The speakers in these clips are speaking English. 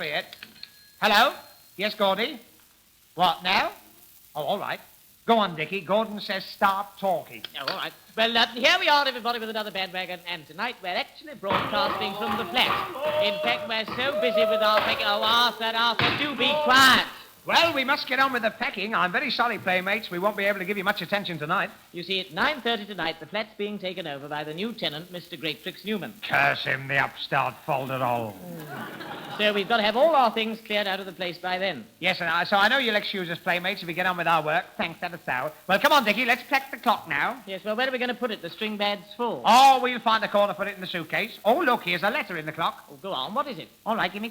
number yet. Hello? Yes, Gordy? What, now? Oh, all right. Go on, Dickie. Gordon says start talking. Oh, all right. Well, here we are, everybody, with another Band Waggon, and tonight we're actually broadcasting from the flat. In fact, we're so busy with our packing. Oh, Arthur, do be quiet. Well, we must get on with the packing. I'm very sorry, playmates. We won't be able to give you much attention tonight. You see, at 9:30 tonight, the flat's being taken over by the new tenant, Mr. Greatrix Newman. Curse him, the upstart folderol. So we've got to have all our things cleared out of the place by then. Yes, and so I know you'll excuse us, playmates, if we get on with our work. Thanks, that is so. Well, come on, Dickie, let's check the clock now. Yes, well, where are we going to put it? The string bad's full. Oh, we'll find a corner for it in the suitcase. Oh, look, here's a letter in the clock. Oh, go on. What is it? All right, give me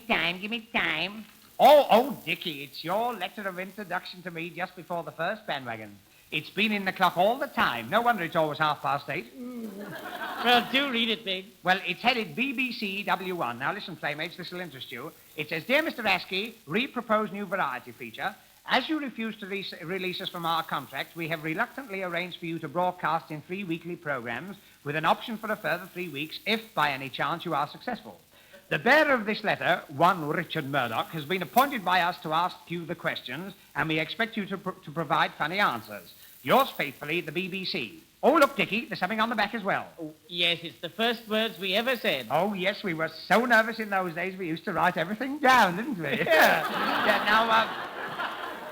time. Oh, Dickie, it's your letter of introduction to me just before the first bandwagon. It's been in the clock all the time. No wonder it's always 8:30. Well, do read it, Big. Well, it's headed BBC W1. Now, listen, playmates, this will interest you. It says, Dear Mr. Askey, re-proposed new variety feature. As you refuse to release us from our contract, we have reluctantly arranged for you to broadcast in 3 weekly programs with an option for a further 3 weeks if, by any chance, you are successful. The bearer of this letter, one Richard Murdoch, has been appointed by us to ask you the questions, and we expect you to provide funny answers. Yours faithfully, the BBC. Oh, look, Dickie, there's something on the back as well. Oh, yes, it's the first words we ever said. Oh, yes, we were so nervous in those days we used to write everything down, didn't we? Yeah.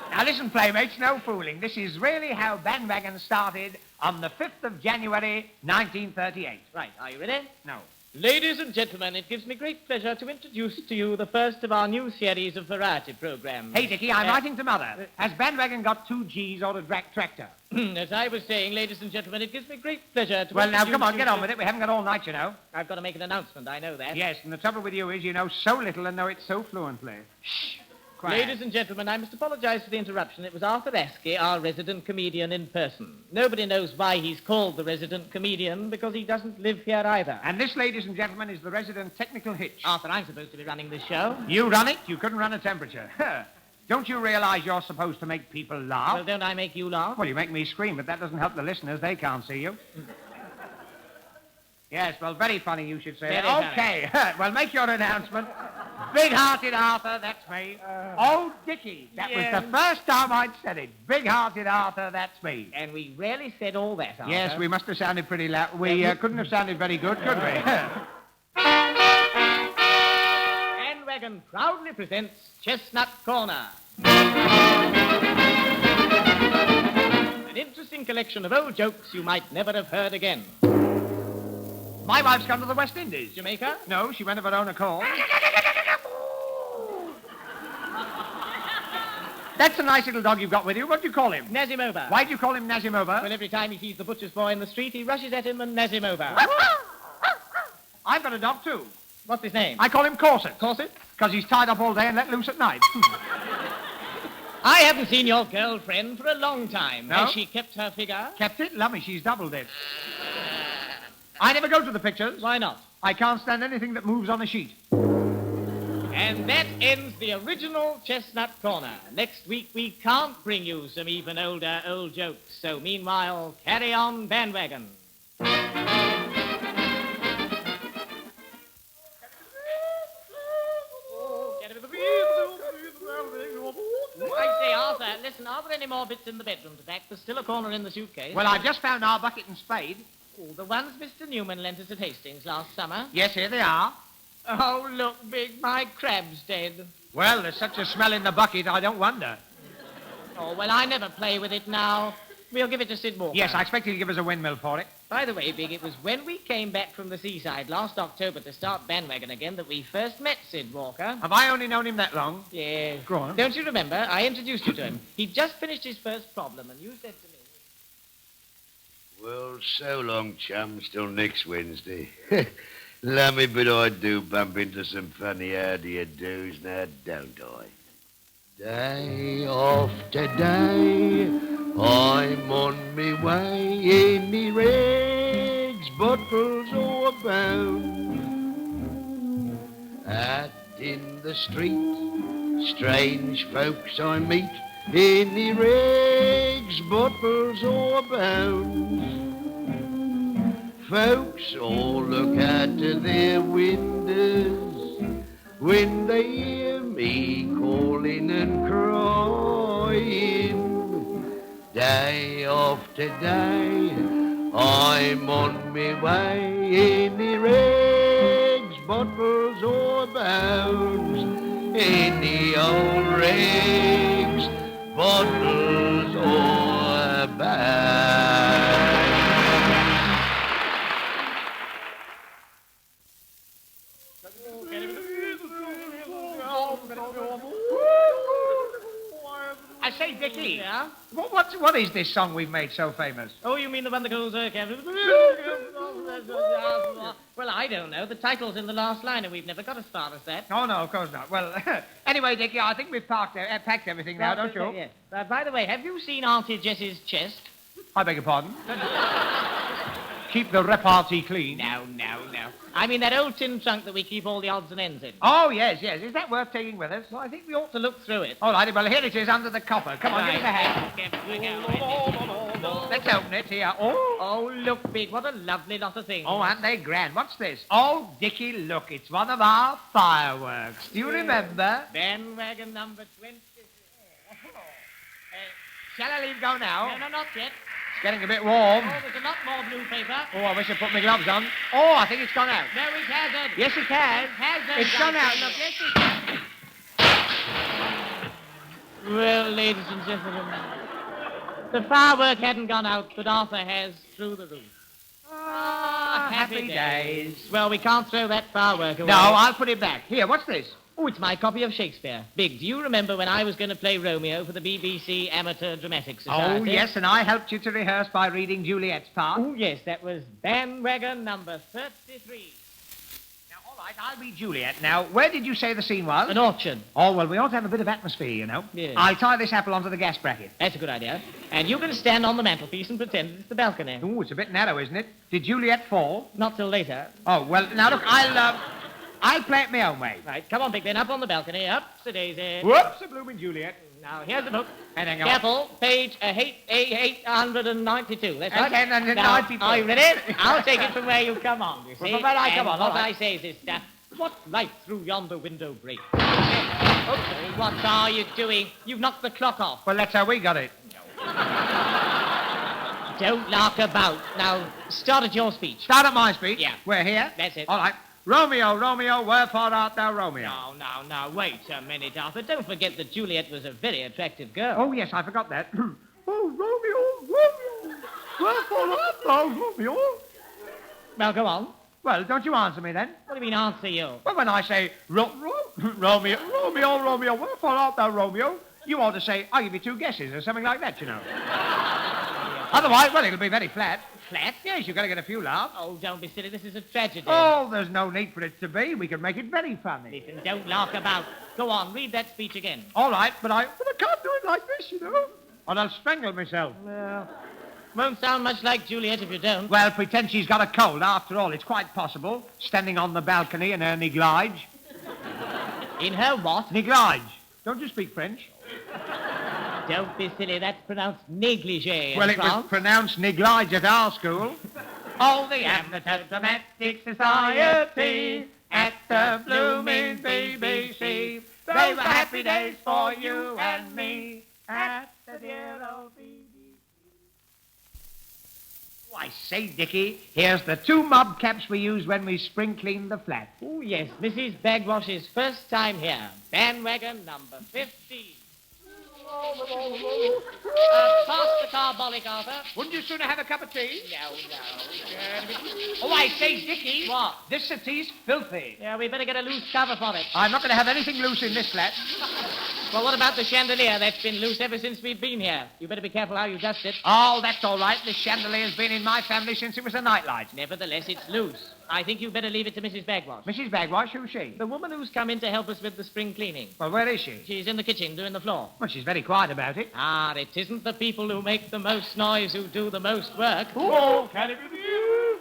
Now, listen, playmates, no fooling. This is really how Band Waggon started on the 5th of January, 1938. Right, are you ready? No. Ladies and gentlemen, it gives me great pleasure to introduce to you the first of our new series of variety programs. Hey, Dickie, I'm writing to Mother. Has Band Waggon got 2 Gs or a tractor? As I was saying, ladies and gentlemen, it gives me great pleasure to Well, now, come on, get on with it. We haven't got all night, you know. I've got to make an announcement, I know that. Yes, and the trouble with you is you know so little and know it so fluently. Shh. Quiet. Ladies and gentlemen, I must apologize for the interruption. It was Arthur Askey, our resident comedian in person. Nobody knows why he's called the resident comedian, because he doesn't live here either. And this, ladies and gentlemen, is the resident technical hitch. Arthur, I'm supposed to be running this show. You run it? You couldn't run a temperature. Don't you realize you're supposed to make people laugh? Well, don't I make you laugh? Well, you make me scream, but that doesn't help the listeners. They can't see you. Yes, well, very funny you should say Very that. Okay, well, make your announcement. Big-hearted Arthur, that's me. Oh, Dickie, that was the first time I'd said it. Big-hearted Arthur, that's me. And we rarely said all that, Arthur. Yes, we must have sounded pretty loud. We couldn't have sounded very good, could we? Band Waggon proudly presents Chestnut Corner. An interesting collection of old jokes you might never have heard again. My wife's gone to the West Indies. Jamaica? No, she went of her own accord. That's a nice little dog you've got with you. What do you call him? Nazimova. Why do you call him Nazimova? Well, every time he sees the butcher's boy in the street, he rushes at him and Nazimova. I've got a dog, too. What's his name? I call him Corset. Corset? Because he's tied up all day and let loose at night. I haven't seen your girlfriend for a long time. No? Has she kept her figure? Kept it? Lummy, she's doubled it. I never go to the pictures. Why not? I can't stand anything that moves on a sheet. And that ends the original Chestnut Corner. Next week, we can't bring you some even older old jokes. So meanwhile, carry on, Band Waggon. I say, Arthur, listen, are there any more bits in the bedroom to pack? There's still a corner in the suitcase. Well, I've just found our bucket and spade. Oh, the ones Mr. Newman lent us at Hastings last summer. Yes, here they are. Oh, look, Big, my crab's dead. Well, there's such a smell in the bucket, I don't wonder. Oh, well, I never play with it now. We'll give it to Sid Walker. Yes, I expect he'll give us a windmill for it. By the way, Big, it was when we came back from the seaside last October to start Band Waggon again that we first met Sid Walker. Have I only known him that long? Yeah. Go on. Don't you remember? I introduced you to him. He'd just finished his first problem, and you said to me... Well, so long, chums, till next Wednesday. Lummy, but I do bump into some funny how-do-you-dos now, don't I? Day after day, I'm on me way in me rags, bottles or bound. Out in the street, strange folks I meet, in me rags, bottles or bounds. Folks all look out of their windows when they hear me be calling and crying. Day after day, I'm on my way in the rags, bottles or bounds, in the old rags, bottles or bounds. I say, Dickie. Yeah? What is this song we've made so famous? Oh, you mean the one that goes... Well, I don't know. The title's in the last line, and we've never got as far as that. Oh, no, of course not. Well, anyway, Dickie, I think we've packed everything now, don't you? Yes. By the way, have you seen Auntie Jessie's chest? I beg your pardon? Keep the repartee clean. No. I mean that old tin trunk that we keep all the odds and ends in. Oh, yes. Is that worth taking with us? Well, I think we ought to look through it. All right, well, here it is under the copper. Come on, give us a hand. Right. Let's open it here. Oh, look, Big, what a lovely lot of things. Oh, aren't they grand? What's this? Oh, Dickie, look, it's one of our fireworks. Do you remember? Band Waggon number 20. Shall I leave go now? No, not yet. It's getting a bit warm. Oh, there's a lot more blue paper. Oh, I wish I put my gloves on. Oh, I think it's gone out. No, it hasn't. Yes, it has. It's gone out. Look, yes, it has. Well, ladies and gentlemen, the firework hadn't gone out, but Arthur has through the roof. Ah, happy days. Well, we can't throw that firework away. No, I'll put it back. Here, what's this? Oh, it's my copy of Shakespeare. Big, do you remember when I was going to play Romeo for the BBC Amateur Dramatic Society? Oh, yes, and I helped you to rehearse by reading Juliet's part. Oh, yes, that was Band Waggon number 33. Now, all right, I'll be Juliet. Now, where did you say the scene was? An orchard. Oh, well, we ought to have a bit of atmosphere, you know. Yes. I'll tie this apple onto the gas bracket. That's a good idea. And you're going to stand on the mantelpiece and pretend it's the balcony. Oh, it's a bit narrow, isn't it? Did Juliet fall? Not till later. Oh, well, now, look, I'll play it my own way. Right, come on, Big Ben, up on the balcony. Up, the daisy. Whoops, a blooming Juliet. Now, here's the book. And hang on. Careful, page 892. That's right. And now, 94. are you ready? I'll take it from where you come on, you see. From where I come on, What all right. I say is this, what light through yonder window breaks? Okay, what are you doing? You've knocked the clock off. Well, that's how we got it. Don't lark about. Now, start at your speech. Start at my speech. Yeah. We're here. That's it. All right. Romeo, Romeo, wherefore art thou Romeo? No, wait a minute, Arthur. Don't forget that Juliet was a very attractive girl. Oh, yes, I forgot that. Oh, Romeo, Romeo, wherefore art thou Romeo? Well, go on. Well, don't you answer me then? What do you mean, answer you? Well, when I say, Romeo, Romeo, wherefore art thou Romeo, you ought to say, I'll give you two guesses or something like that, you know. Otherwise, well, it'll be very flat. Flat? Yes, you've got to get a few laughs. Oh, don't be silly. This is a tragedy. Oh, there's no need for it to be. We can make it very funny. Listen, don't lark about. Go on, read that speech again. All right, but I can't do it like this, you know. Or I'll strangle myself. Well, won't sound much like Juliet if you don't. Well, pretend she's got a cold. After all, it's quite possible. Standing on the balcony in her néglige. In her what? Néglige. Don't you speak French? Don't be silly. That's pronounced négligé. Well, it was pronounced néglige at our school. All the Amateur Dramatic Society at the blooming BBC. They were happy days for you and me at the dear old BBC. Oh, I say, Dickie, here's the two mob caps we used when we spring cleaned the flat. Oh, yes. Mrs. Bagwash's first time here. Band Waggon number 15. Pass the carbolic, Arthur. Wouldn't you sooner have a cup of tea? No. Oh, I say, Dickie. What? This settee's filthy. Yeah, we better get a loose cover for it. I'm not going to have anything loose in this flat. Well, what about the chandelier? That's been loose ever since we've been here. You better be careful how you dust it. Oh, that's all right. This chandelier's been in my family since it was a nightlight. Nevertheless, it's loose. I think you better leave it to Mrs. Bagwash. Mrs. Bagwash, who's she? The woman who's come in to help us with the spring cleaning. Well, where is she? She's in the kitchen doing the floor. Well, she's very quiet about it. Ah, it isn't the people who make the most noise who do the most work. Oh, can it be you?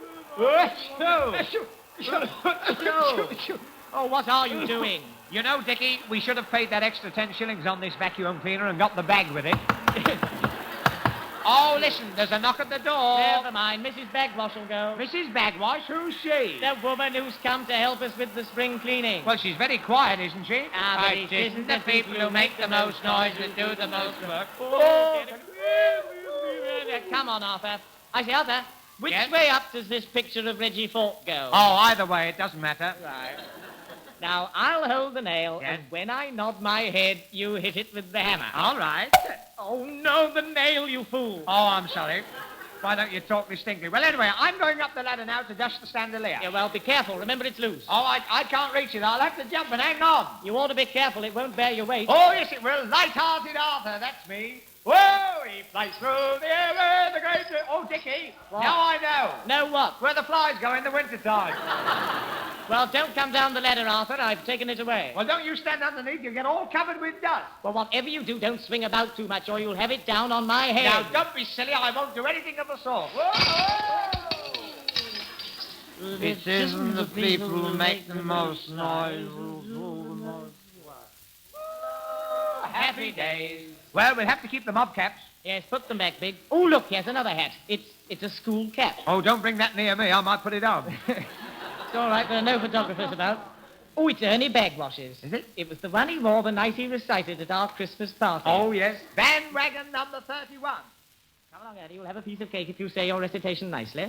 Oh, what are you doing? You know, Dickie, we should have paid that extra 10 shillings on this vacuum cleaner and got the bag with it. Oh, listen, there's a knock at the door. Never mind, Mrs. Bagwash will go. Mrs. Bagwash, who's she? The woman who's come to help us with the spring cleaning. Well, she's very quiet, isn't she? But it isn't the people who make the most noise that do the most work. Come on, Arthur. I say, Arthur, which Yes? way up does this picture of Reggie Fort go? Oh, either way, it doesn't matter. Right. Now, I'll hold the nail, Yes? and when I nod my head, you hit it with the hammer. All right. Oh, no, the nail, you fool. Oh, I'm sorry. Why don't you talk distinctly? Well, anyway, I'm going up the ladder now to dust the chandelier. Yeah, well, be careful. Remember, it's loose. Oh, I can't reach it. I'll have to jump and hang on. You ought to be careful. It won't bear your weight. Oh, yes, it will. Light-hearted Arthur, that's me. Whoa, he flies through the air, the great... Oh, Dickie, What? now I know. No what? Where the flies go in the wintertime. Well, don't come down the ladder, Arthur. I've taken it away. Well, don't you stand underneath. You get all covered with dust. Well, whatever you do, don't swing about too much, or you'll have it down on my head. Now, don't be silly. I won't do anything of the sort. Whoa! It isn't the people who make the most noise. Happy days. Well, we'll have to keep the mob caps. Yes, put them back, Big. Oh, look, here's another hat. It's a school cap. Oh, don't bring that near me. I might put it on. It's all right, there are no photographers about. Oh, it's Ernie Bagwash's. Is it? It was the one he wore the night he recited at our Christmas party. Oh, yes. Band Waggon number 31. Come along, Ernie. You'll have a piece of cake if you say your recitation nicely.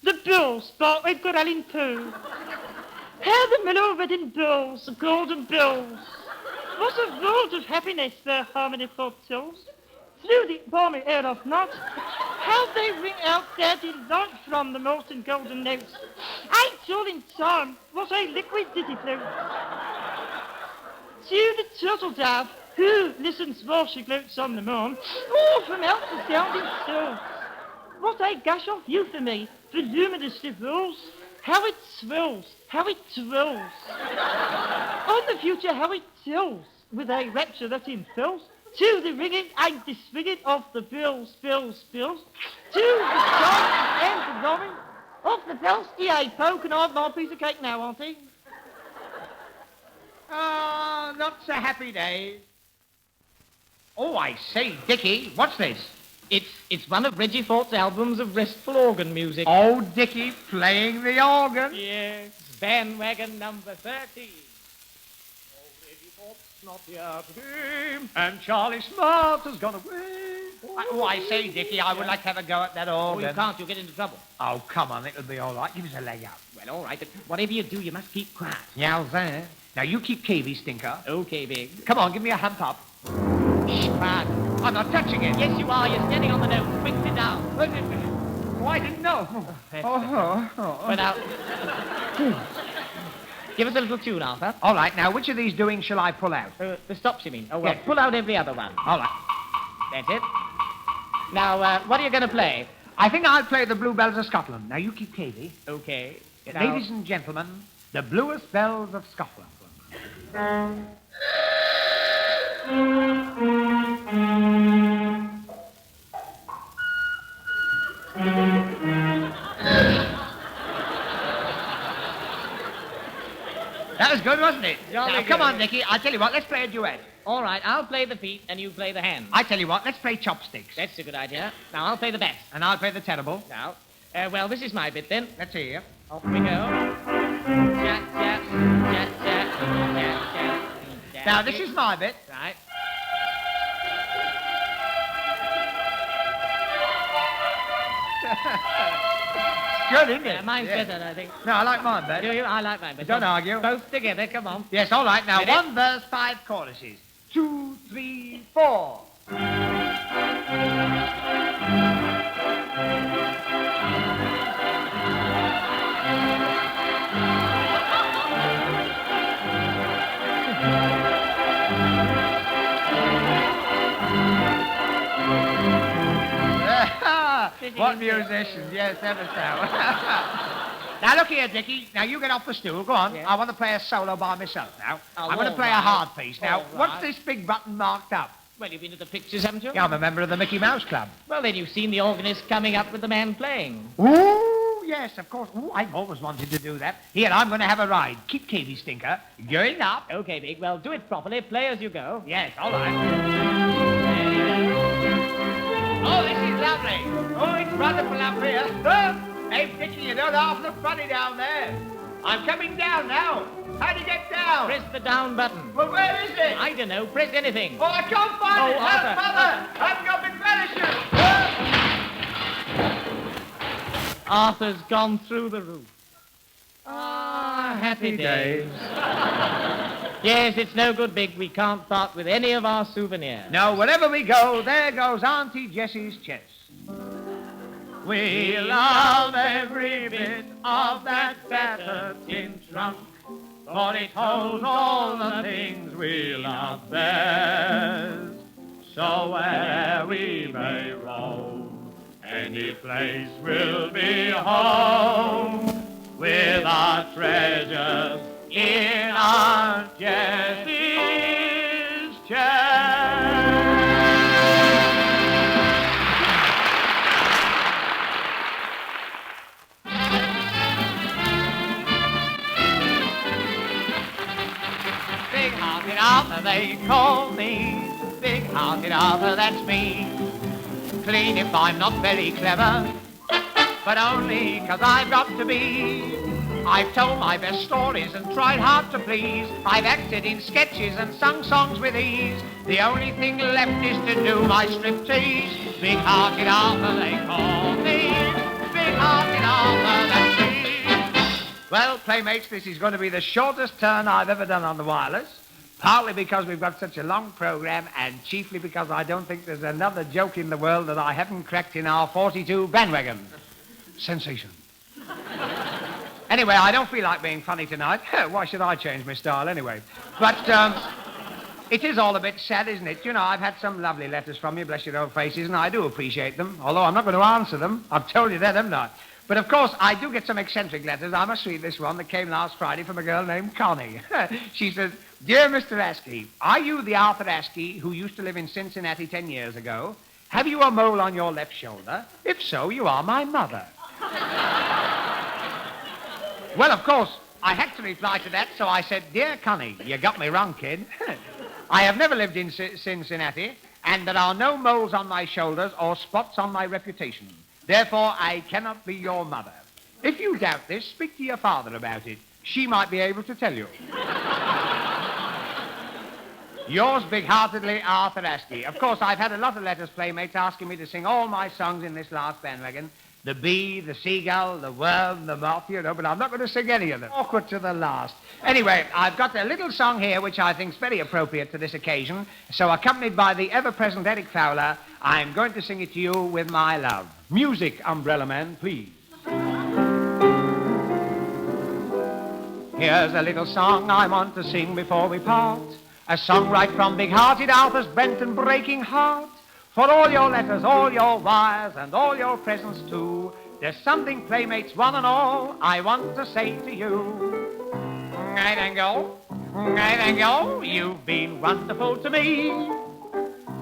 The bills bought with good Ellen Pooh. Hair the miller wedding bills, the golden bills. What a world of happiness their harmony foretells. Through the balmy air of night, how they ring out their delight from the molten golden notes. I told in time what a liquid ditty float. To the turtle dove, who listens while she gloats on the moon, all from out the sounding souls. What a gush of euphony, voluminously rolls. How it swells, how it twirls. On the future, how it tills, with a rapture that impels, to the ringing and the swinging of the bills, bills, bills, to the song and the roaring of the bells. E.A. Poe, can I have my piece of cake now, Auntie? Oh, not so happy days. Oh, I say, Dickie, what's this? It's one of Reggie Fort's albums of restful organ music. Oh, Dickie playing the organ. Yes, Band Waggon number 13. Oh, Reggie Fort's not here today, And Charlie Smart has gone away. Oh, I say, Dickie, I would like to have a go at that Oh, organ. you can't. You'll get into trouble. Oh, come on, it'll be all right. Give us a leg up. Well, all right, but whatever you do, you must keep quiet. Yowza. Now, you keep cavey, Stinker. Okay, Big. Come on, give me a hump up. Shh, quiet. I'm not touching it. Yes, you are. You're standing on the nose. Quick, sit down. Oh, I didn't know. Well, now, give us a little tune, Arthur. All right, now, which of these doings shall I pull out? The stops, you mean? Oh, well, Yes. pull out every other one. All right. That's it. Now, what are you going to play? I think I'll play the Bluebells of Scotland. Now, you keep cavey. Okay. Ladies and gentlemen, the bluest bells of Scotland. That was good, wasn't it? Jolly Now, come good. on, Nicky. I'll tell you what, let's play a duet. All right, I'll play the feet and you play the hands. I tell you what, let's play chopsticks. That's a good idea. Now, I'll play the bass. And I'll play the terrible. Now, well, this is my bit then. Let's hear you. Off we go. Chat, chat, chat, chat, chat, chat. Now, this is my bit. Right. Good, isn't it? Yeah, mine's Yeah. better, I think. No, I like mine Do better. you? I like mine better. Don't argue. Both together, come on. Yes, all right. Now, Ready? 1 verse, 5 choruses. 2, 3, 4. What musicians, yes, ever so. Now, look here, Dickie. Now, you get off the stool. Go on. Yeah. I want to play a solo by myself now. Oh, I want to all play a right. hard piece. Now, All what's right. this big button marked up? Well, you've been to the pictures, haven't you? Yeah, I'm a member of the Mickey Mouse Club. Well, then you've seen the organist coming up with the man playing. Ooh, yes, of course. Ooh, I've always wanted to do that. Here, I'm going to have a ride. Keep cavey, Stinker. Going up. Okay, Big. Well, do it properly. Play as you go. Yes, all right. There you go. Oh, this is wonderful up here. Hey, Dickie, you don't half look funny down there. I'm coming down now. How do you get down? Press the down button. Well, where is it? I don't know. Press anything. Oh, I can't find it. Arthur. Help, Mother. I've got my parachute. Arthur's gone through the roof. Ah, happy days. Yes, it's no good, Big. We can't part with any of our souvenirs. No, wherever we go, there goes Auntie Jessie's chest. We love every bit of that battered tin trunk, for it holds all the things we love best. So where we may roam, any place will be home, with our treasures in our Jessie's chest. Big-hearted Arthur, they call me. Big-hearted Arthur, that's me. Clean if I'm not very clever, but only 'cause I've got to be. I've told my best stories and tried hard to please. I've acted in sketches and sung songs with ease. The only thing left is to do my striptease. Big-hearted Arthur, they call me. Big-hearted Arthur, that's me. Well, playmates, this is going to be the shortest turn I've ever done on the wireless. Partly because we've got such a long programme, and chiefly because I don't think there's another joke in the world that I haven't cracked in our 42 Band Waggon. Sensation. Anyway, I don't feel like being funny tonight. Why should I change my style anyway? But it is all a bit sad, isn't it? You know, I've had some lovely letters from you, bless your old faces, and I do appreciate them, although I'm not going to answer them. I've told you that, haven't I? But, of course, I do get some eccentric letters. I must read this one that came last Friday from a girl named Connie. She says, "Dear Mr. Askey, are you the Arthur Askey who used to live in Cincinnati 10 years ago? Have you a mole on your left shoulder? If so, you are my mother." Well, of course, I had to reply to that, so I said, "Dear Connie, you got me wrong, kid. I have never lived in Cincinnati, and there are no moles on my shoulders or spots on my reputation. Therefore, I cannot be your mother. If you doubt this, speak to your father about it. She might be able to tell you." Yours big-heartedly, Arthur Askey. Of course, I've had a lot of letters, playmates, asking me to sing all my songs in this last bandwagon. The bee, the seagull, the worm, the moth, you know, but I'm not going to sing any of them. Awkward to the last. Anyway, I've got a little song here which I think is very appropriate to this occasion. So, accompanied by the ever-present Eric Fowler, I'm going to sing it to you with my love. Music, umbrella man, please. Here's a little song I want to sing before we part. A song right from big-hearted Arthur's bent and breaking heart. For all your letters, all your wires, and all your presents too, there's something, playmates, one and all, I want to say to you. I thank you, you've been wonderful to me.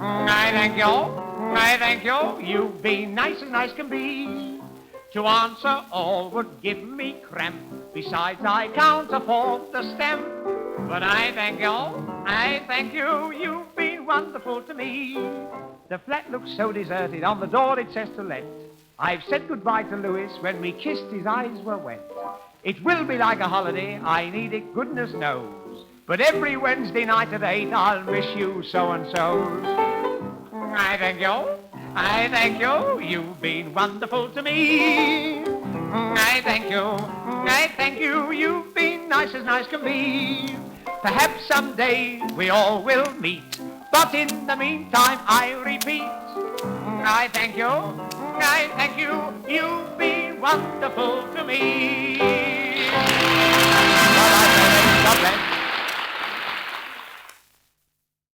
I thank you, you've been nice as nice can be. To answer all would give me cramp, besides I can't afford the stamp. But I thank you, you've been wonderful to me. The flat looks so deserted, on the door it says to let. I've said goodbye to Louis, when we kissed his eyes were wet. It will be like a holiday, I need it, goodness knows. But every Wednesday night at 8, I'll miss you so-and-sos. I thank you, you've been wonderful to me. I thank you, you've been nice as nice can be. Perhaps someday we all will meet, but in the meantime I repeat, I thank you, you've been wonderful to me.